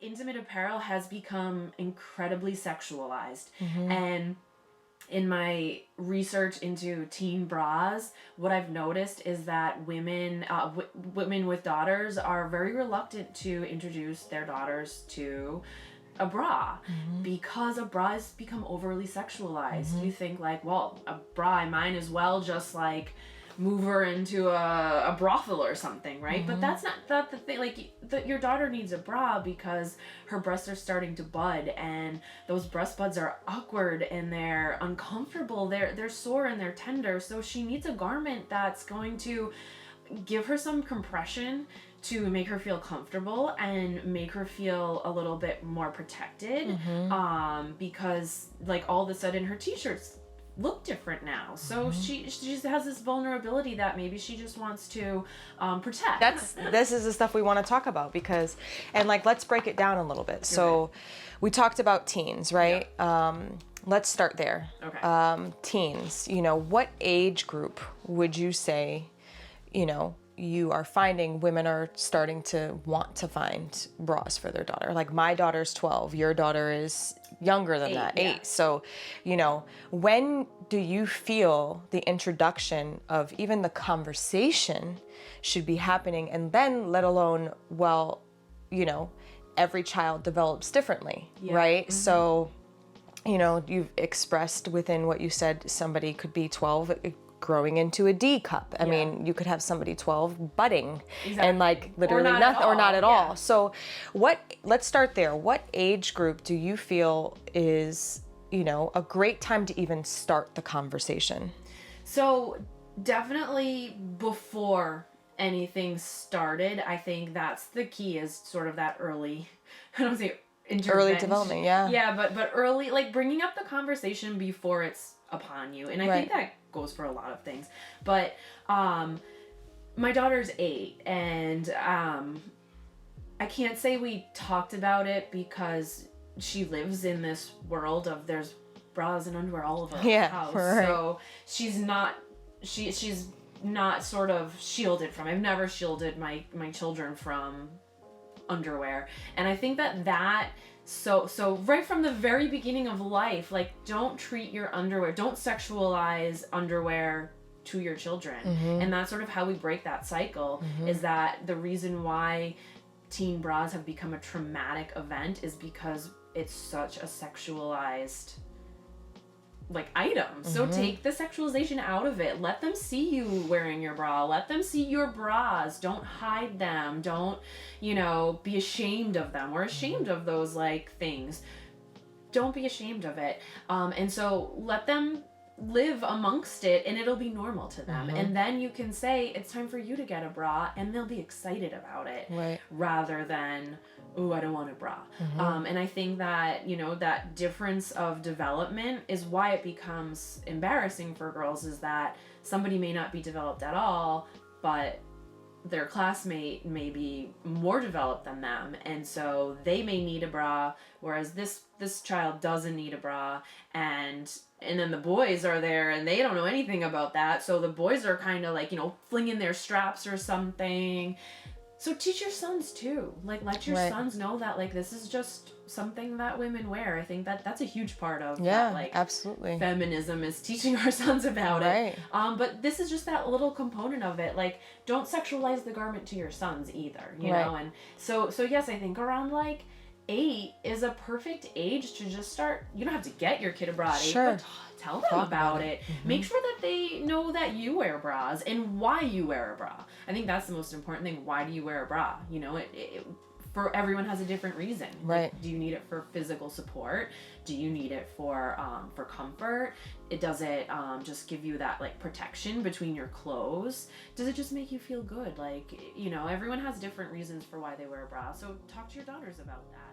intimate apparel has become incredibly sexualized. And in my research into teen bras, what I've noticed is that women with daughters are very reluctant to introduce their daughters to a bra because a bra has become overly sexualized. You think like, well, a bra, I might as well just like move her into a brothel or something, right? But that's not the thing. Like, your daughter needs a bra because her breasts are starting to bud, and those breast buds are awkward and they're uncomfortable. They're sore and they're tender. So she needs a garment that's going to give her some compression to make her feel comfortable and make her feel a little bit more protected. Because like all of a sudden her t-shirts look different now. So she has this vulnerability that maybe she just wants to protect. This is the stuff we want to talk about because, and like, let's break it down a little bit. So we talked about teens, right? Let's start there. Okay. Teens, you know, what age group would you say, you know, you are finding women are starting to want to find bras for their daughter? Like, my daughter's 12, your daughter is younger than that, 8. So, you know, when do you feel the introduction of even the conversation should be happening? And then, let alone, well, you know, every child develops differently, right? So, you know, you've expressed within what you said, somebody could be 12 growing into a D cup. I mean, you could have somebody 12 budding and like literally nothing or not at all. So let's start there. What age group do you feel is, you know, a great time to even start the conversation? So definitely before anything started, I think that's the key, is sort of that early, I don't say early development. Yeah, but early, like bringing up the conversation before it's upon you. And I think that goes for a lot of things. But my daughter's 8, and I can't say we talked about it because she lives in this world of there's bras and underwear all over her house. So she's not sort of shielded from. I've never shielded my children from underwear. And I think that so right from the very beginning of life, like, don't treat your underwear, don't sexualize underwear to your children. And that's sort of how we break that cycle, is that the reason why teen bras have become a traumatic event is because it's such a sexualized like item. So take the sexualization out of it. Let them see you wearing your bra. Let them see your bras. Don't hide them. Don't, you know, be ashamed of them. We're ashamed of those like things. Don't be ashamed of it. And so let them live amongst it, and it'll be normal to them. And then you can say it's time for you to get a bra, and they'll be excited about it, rather than, ooh, I don't want a bra. And I think that, you know, that difference of development is why it becomes embarrassing for girls, is that somebody may not be developed at all, but their classmate may be more developed than them, and so they may need a bra, whereas this child doesn't need a bra. And then the boys are there and they don't know anything about that, so the boys are kind of like, you know, flinging their straps or something. So teach your sons too, like, let your sons know that, like, this is just something that women wear. I think that that's a huge part of that, like, absolutely, feminism is teaching our sons about it. But this is just that little component of it. Like, don't sexualize the garment to your sons either, you know. And so yes, I think around like 8 is a perfect age to just start. You don't have to get your kid a bra at 8, but tell them about it. Make sure that they know that you wear bras and why you wear a bra. I think that's the most important thing. Why do you wear a bra? You know, it for everyone has a different reason. Like, do you need it for physical support? Do you need it for comfort? Does it just give you that like protection between your clothes? Does it just make you feel good? Like, you know, everyone has different reasons for why they wear a bra. So talk to your daughters about that.